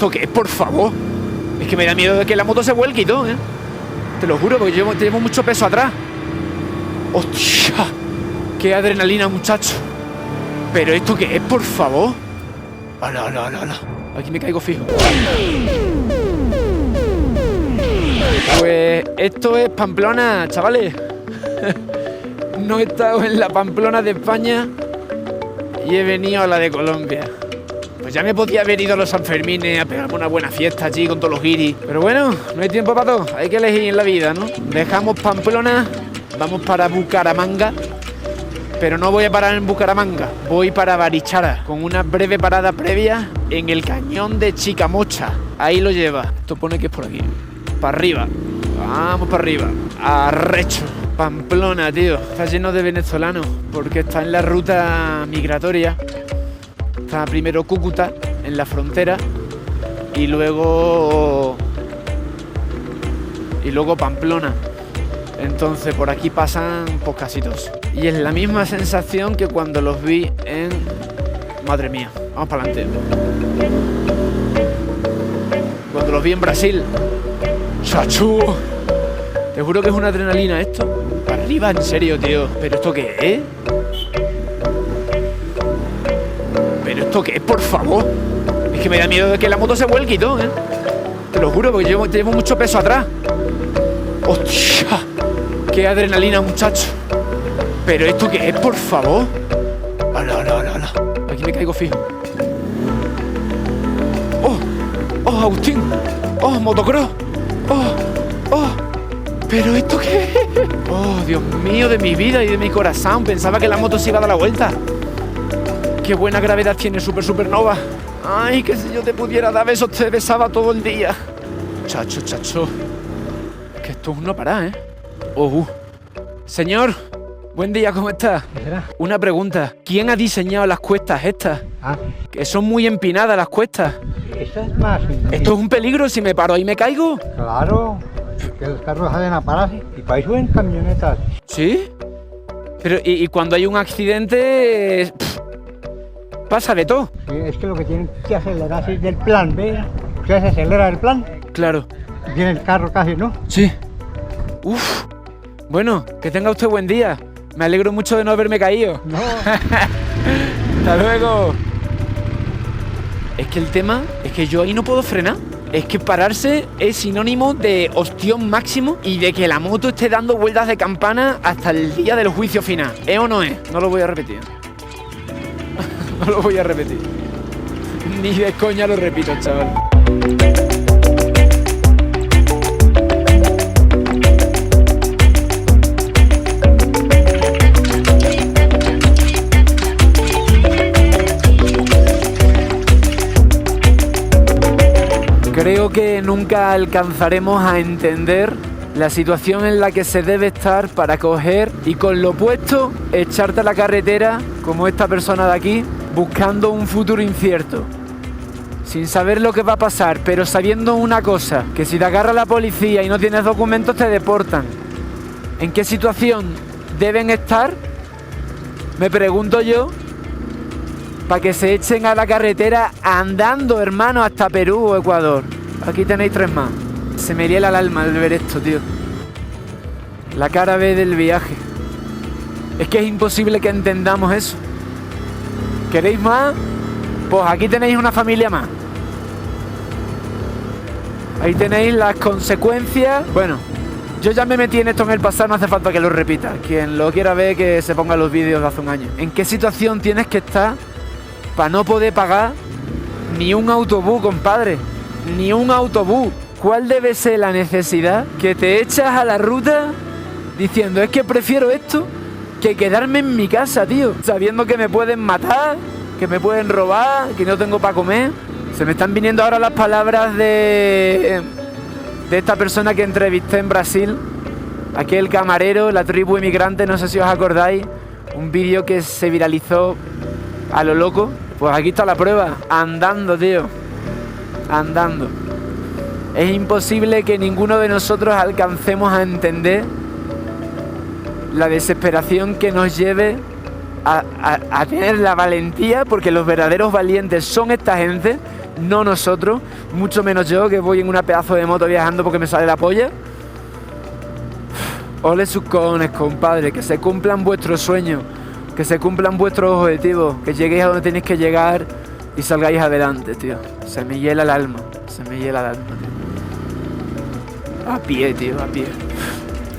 esto qué es, por favor? Es que me da miedo de que la moto se vuelque y todo, ¿eh? Te lo juro, porque llevo mucho peso atrás. ¡Hostia! ¡Qué adrenalina, muchacho! ¿Pero esto qué es, por favor? ¡Hala, hala, hala, hala! Aquí me caigo fijo. Pues esto es Pamplona, chavales. No he estado en la Pamplona de España y he venido a la de Colombia. Pues ya me podía haber ido a los Sanfermines a pegarme una buena fiesta allí con todos los guiris. Pero bueno, no hay tiempo para todo. Hay que elegir en la vida, ¿no? Dejamos Pamplona, vamos para Bucaramanga. Pero no voy a parar en Bucaramanga, voy para Barichara, con una breve parada previa en el cañón de Chicamocha. Ahí lo lleva. Esto pone que es por aquí. Para arriba. Vamos para arriba. Arrecho. Pamplona, tío. Está lleno de venezolanos porque está en la ruta migratoria. Está primero Cúcuta, en la frontera, y luego Pamplona. Entonces por aquí pasan pues casi todos. Y es la misma sensación que cuando los vi en... Madre mía, vamos para adelante. Cuando los vi en Brasil. ¡Chachu! Te juro que es una adrenalina esto. Para arriba, en serio, tío. ¿Pero esto qué es? ¿Pero esto qué es, por favor? Es que me da miedo de que la moto se vuelque y todo, ¿eh? Te lo juro, porque llevo mucho peso atrás. ¡Hostia! ¡Qué adrenalina, muchacho! ¿Pero esto qué es, por favor? ¡Hala, hala, hala, hala! Aquí me caigo fijo. ¡Oh! ¡Oh, Agustín! ¡Oh, motocross! ¡Oh! ¡Oh! ¿Pero esto qué es? ¡Oh, Dios mío, de mi vida y de mi corazón! Pensaba que la moto se iba a dar la vuelta. ¡Qué buena gravedad tiene Supernova! ¡Ay, que si yo te pudiera dar besos, te besaba todo el día! Chacho, chacho. Que esto es un no parar, ¿eh? Señor, buen día, ¿cómo está? Una pregunta. ¿Quién ha diseñado las cuestas estas? Que son muy empinadas las cuestas. Eso es más... ¿Esto es un peligro si me paro y me caigo? Claro, que los carros salen a pararse y para eso en camionetas. ¿Sí? Pero, ¿y cuando hay un accidente? Pasa de todo. Sí, es que lo que tienen que acelerar es del plan, ¿ves? O sea, se acelera el plan. Claro. Y viene el carro casi, ¿no? Sí. Uf. Bueno, que tenga usted buen día. Me alegro mucho de no haberme caído. No. Hasta luego. Es que el tema es que yo ahí no puedo frenar. Es que pararse es sinónimo de ostión máximo y de que la moto esté dando vueltas de campana hasta el día del juicio final. ¿Es o no es? No lo voy a repetir. No lo voy a repetir. Ni de coña lo repito, chaval. Creo que nunca alcanzaremos a entender la situación en la que se debe estar para coger y con lo puesto echarte a la carretera como esta persona de aquí, buscando un futuro incierto, sin saber lo que va a pasar, pero sabiendo una cosa, que si te agarra la policía y no tienes documentos te deportan. ¿En qué situación deben estar? Me pregunto yo, para que se echen a la carretera andando, hermano, hasta Perú o Ecuador. Aquí tenéis 3 más. Se me hiela el alma al ver esto, tío. La cara B del viaje. Es que es imposible que entendamos eso. ¿Queréis más? Pues aquí tenéis una familia más. Ahí tenéis las consecuencias. Bueno, yo ya me metí en esto en el pasado, no hace falta que lo repita. Quien lo quiera ver, que se ponga los vídeos de hace un año. ¿En qué situación tienes que estar para no poder pagar ni un autobús, compadre? Ni un autobús. ¿Cuál debe ser la necesidad que te echas a la ruta diciendo es que prefiero esto que quedarme en mi casa, tío? Sabiendo que me pueden matar, que me pueden robar, que no tengo para comer. Se me están viniendo ahora las palabras de esta persona que entrevisté en Brasil. Aquel camarero, la tribu inmigrante, no sé si os acordáis. Un vídeo que se viralizó a lo loco. Pues aquí está la prueba, andando, tío. Andando. Es imposible que ninguno de nosotros alcancemos a entender la desesperación que nos lleve a tener la valentía, porque los verdaderos valientes son esta gente no nosotros, mucho menos yo, que voy en una pedazo de moto viajando porque me sale la polla. Ole sus cojones, compadre, que se cumplan vuestros sueños, que se cumplan vuestros objetivos, que lleguéis a donde tenéis que llegar y salgáis adelante, tío. Se me hiela el alma, tío. A pie, tío, a pie.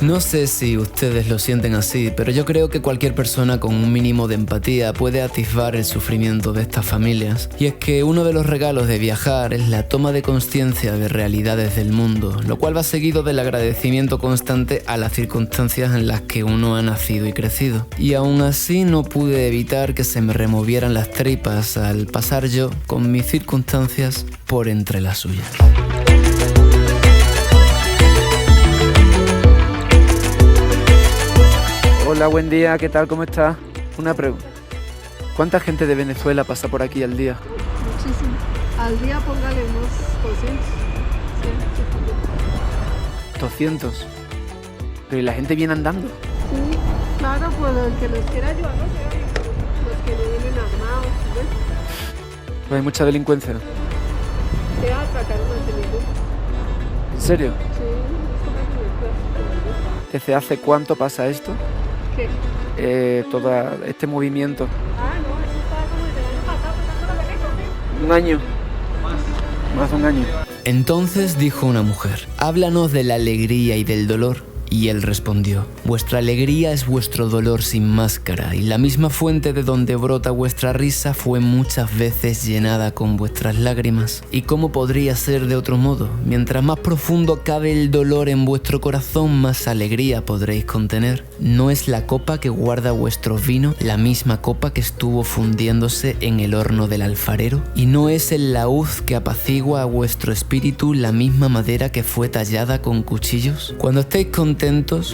No sé si ustedes lo sienten así, pero yo creo que cualquier persona con un mínimo de empatía puede atisbar el sufrimiento de estas familias. Y es que uno de los regalos de viajar es la toma de conciencia de realidades del mundo, lo cual va seguido del agradecimiento constante a las circunstancias en las que uno ha nacido y crecido. Y aún así no pude evitar que se me removieran las tripas al pasar yo, con mis circunstancias, por entre las suyas. Hola, buen día, ¿qué tal? ¿Cómo estás? Una pregunta. ¿Cuánta gente de Venezuela pasa por aquí al día? Muchísimo. Al día póngale unos 200. Sí, 200. Pero ¿y la gente viene andando? sí, claro, pues el que los quiera ayudar, los que no vienen armados, ¿ves? Pues hay mucha delincuencia. Te atracaron hace ningún. ¿En serio? Sí, es como el clásico. ¿Desde hace cuánto pasa esto? ¿Qué? Todo este movimiento. Ah, no, eso estaba como desde el año pasado, pasando la vereda. ¿Un año? Más de un año. Entonces dijo una mujer: háblanos de la alegría y del dolor. Y él respondió: vuestra alegría es vuestro dolor sin máscara, y la misma fuente de donde brota vuestra risa fue muchas veces llenada con vuestras lágrimas. ¿Y cómo podría ser de otro modo? Mientras más profundo cabe el dolor en vuestro corazón, más alegría podréis contener. ¿No es la copa que guarda vuestro vino la misma copa que estuvo fundiéndose en el horno del alfarero? ¿Y no es el laúd que apacigua a vuestro espíritu la misma madera que fue tallada con cuchillos? Cuando estéis contentos,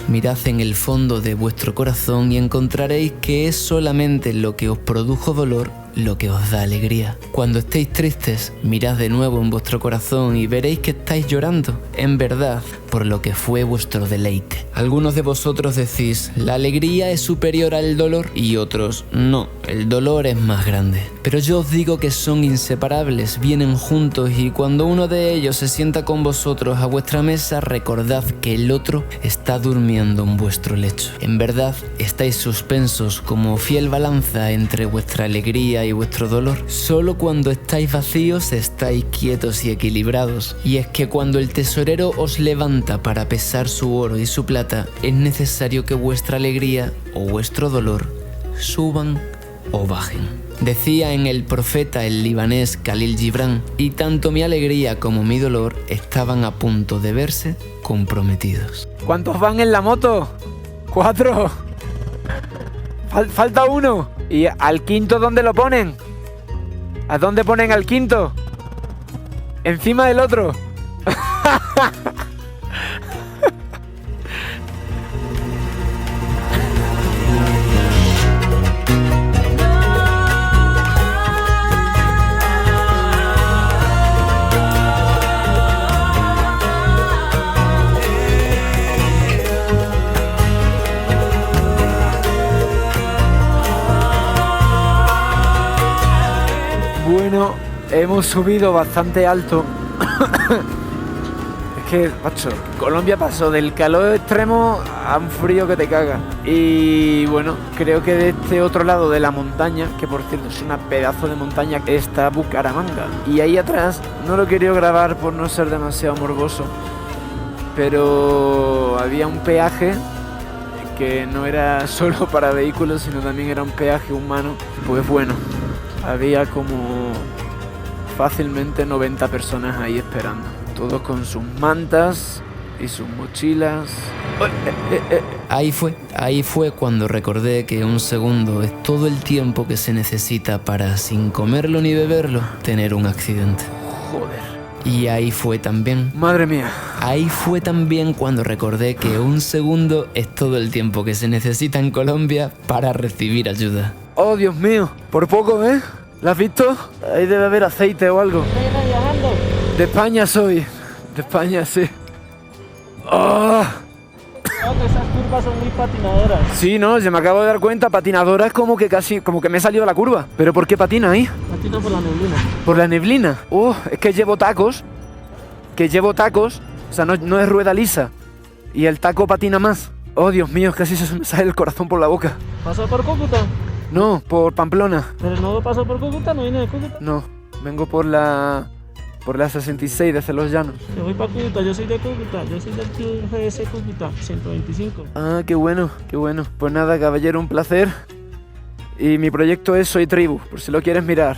mirad en el fondo de vuestro corazón y encontraréis que es solamente lo que os produjo dolor lo que os da alegría. Cuando estéis tristes, mirad de nuevo en vuestro corazón y veréis que estáis llorando, en verdad, por lo que fue vuestro deleite. Algunos de vosotros decís: la alegría es superior al dolor, y otros: no, el dolor es más grande. Pero yo os digo que son inseparables, vienen juntos, y cuando uno de ellos se sienta con vosotros a vuestra mesa, recordad que el otro está durmiendo en vuestro lecho. En verdad, estáis suspensos como fiel balanza entre vuestra alegría y vuestro dolor. Solo cuando estáis vacíos estáis quietos y equilibrados. Y es que cuando el tesorero os levanta para pesar su oro y su plata, es necesario que vuestra alegría o vuestro dolor suban o bajen. Decía en El Profeta el libanés Khalil Gibran: y tanto mi alegría como mi dolor estaban a punto de verse comprometidos. ¿Cuántos van en la moto? 4. Falta uno. ¿Y al quinto dónde lo ponen? ¿A dónde ponen al quinto? Encima del otro. Bueno, hemos subido bastante alto. Es que, macho, Colombia pasó del calor extremo a un frío que te caga. Y bueno, creo que de este otro lado de la montaña, que por cierto es una pedazo de montaña, está Bucaramanga. Y ahí atrás, no lo he querido grabar por no ser demasiado morboso, pero había un peaje que no era solo para vehículos, sino también era un peaje humano. Pues bueno, había como fácilmente 90 personas ahí esperando, todos con sus mantas y sus mochilas. Ahí fue cuando recordé que un segundo es todo el tiempo que se necesita para, sin comerlo ni beberlo, tener un accidente. Joder. Y ahí fue también... Madre mía. Ahí fue también cuando recordé que un segundo es todo el tiempo que se necesita en Colombia para recibir ayuda. Oh, Dios mío. Por poco, ¿eh? ¿La has visto? Ahí debe haber aceite o algo. ¿Estás viajando? De España soy. De España, sí. ¡Oh! Esas curvas son muy patinadoras. Sí, no, se me acabo de dar cuenta, patinadora es como que casi, como que me he salido de la curva. ¿Pero por qué patina ahí? Patina por la neblina. Por la neblina. Es que llevo tacos. O sea, no es rueda lisa. Y el taco patina más. Oh, Dios mío, casi se me sale el corazón por la boca. ¿Pasó por Cúcuta? No, por Pamplona. ¿Pero no pasó por Cúcuta? ¿No viene de Cúcuta? No, vengo por la 66 desde Los Llanos. Yo voy para Cúcuta, yo soy de Cúcuta. Yo soy del Club GS Cúcuta, 125. Ah, qué bueno, qué bueno. Pues nada, caballero, un placer. Y mi proyecto es Soy Tribu, por si lo quieres mirar.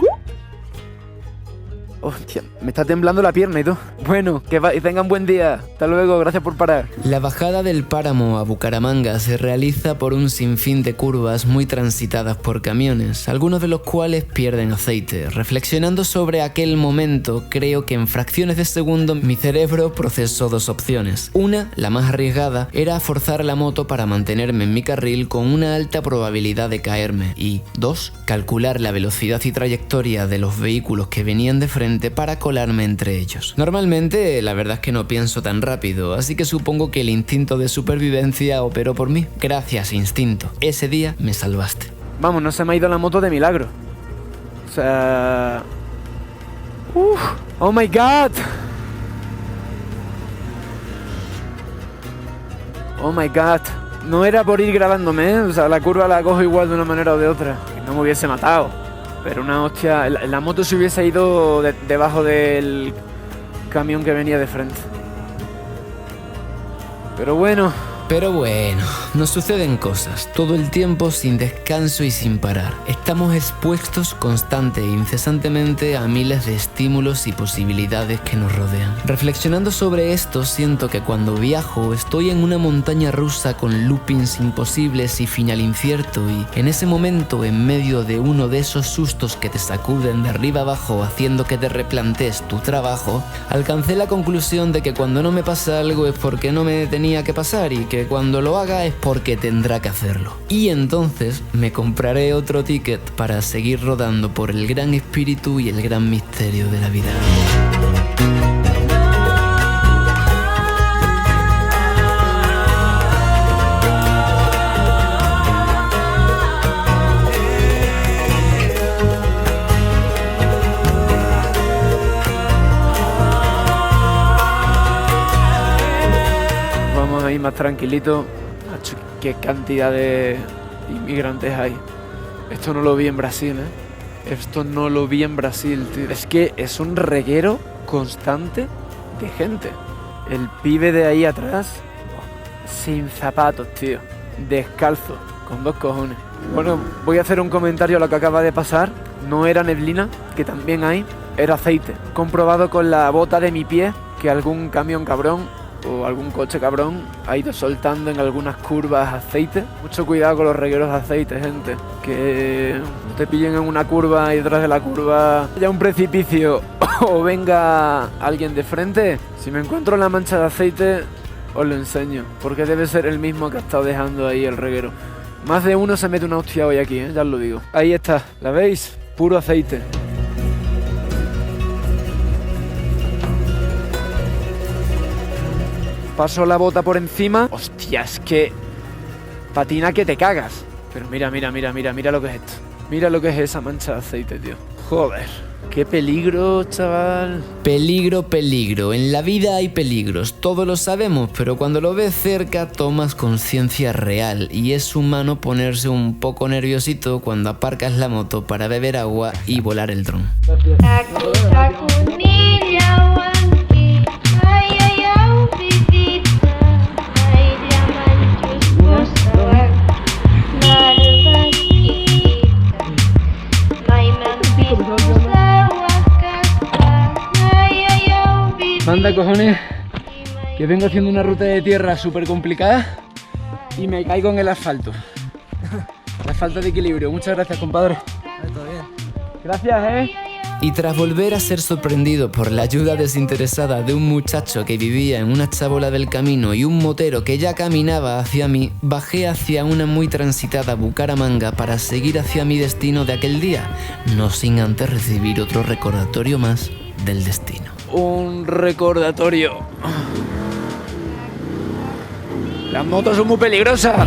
Hostia, me está temblando la pierna y todo. Bueno, y tengan buen día. Hasta luego, gracias por parar. La bajada del páramo a Bucaramanga se realiza por un sinfín de curvas muy transitadas por camiones, algunos de los cuales pierden aceite. Reflexionando sobre aquel momento, creo que en fracciones de segundo mi cerebro procesó dos opciones. Una, la más arriesgada, era forzar la moto para mantenerme en mi carril con una alta probabilidad de caerme. Y dos, calcular la velocidad y trayectoria de los vehículos que venían de frente para colarme entre ellos. Normalmente, la verdad es que no pienso tan rápido, así que supongo que el instinto de supervivencia operó por mí. Gracias, instinto. Ese día me salvaste. Vamos, no se me ha ido la moto de milagro. O sea... ¡Oh my God! ¡Oh my God! No era por ir grabándome, ¿eh? O sea, la curva la cojo igual de una manera o de otra. Que no me hubiese matado. Pero una hostia, la moto se hubiese ido debajo del camión que venía de frente. Pero bueno, nos suceden cosas, todo el tiempo sin descanso y sin parar. Estamos expuestos constante e incesantemente a miles de estímulos y posibilidades que nos rodean. Reflexionando sobre esto, siento que cuando viajo estoy en una montaña rusa con loopings imposibles y final incierto, y en ese momento, en medio de uno de esos sustos que te sacuden de arriba abajo haciendo que te replantees tu trabajo, alcancé la conclusión de que cuando no me pasa algo es porque no me tenía que pasar, y que cuando lo haga es porque tendrá que hacerlo. Y entonces me compraré otro ticket para seguir rodando por el gran espíritu y el gran misterio de la vida. ahí más tranquilito. Qué cantidad de inmigrantes hay. Esto no lo vi en Brasil, ¿eh? Esto no lo vi en Brasil, tío. Es que es un reguero constante de gente. El pibe de ahí atrás, sin zapatos, tío. Descalzo, con 2 cojones. Bueno, voy a hacer un comentario a lo que acaba de pasar. No era neblina, que también hay, era aceite. Comprobado con la bota de mi pie que algún camión cabrón o algún coche cabrón ha ido soltando en algunas curvas aceite. Mucho cuidado con los regueros de aceite, gente. Que no te pillen en una curva y detrás de la curva haya un precipicio o venga alguien de frente. Si me encuentro la mancha de aceite, os lo enseño, porque debe ser el mismo que ha estado dejando ahí el reguero. Más de uno se mete una hostia hoy aquí, ya os lo digo. Ahí está, ¿la veis? Puro aceite. Paso la bota por encima. Hostia, es que patina que te cagas. Pero mira lo que es esto. Mira lo que es esa mancha de aceite, tío. Joder, qué peligro, chaval. Peligro, peligro. En la vida hay peligros, todos lo sabemos, pero cuando lo ves cerca tomas conciencia real, y es humano ponerse un poco nerviosito cuando aparcas la moto para beber agua y volar el dron. Manda cojones, que vengo haciendo una ruta de tierra súper complicada y me caigo en el asfalto. La falta de equilibrio. Muchas gracias, compadre. Todo bien. Gracias, Y tras volver a ser sorprendido por la ayuda desinteresada de un muchacho que vivía en una chabola del camino y un motero que ya caminaba hacia mí, bajé hacia una muy transitada Bucaramanga para seguir hacia mi destino de aquel día, no sin antes recibir otro recordatorio más del destino. Un recordatorio. Las motos son muy peligrosas.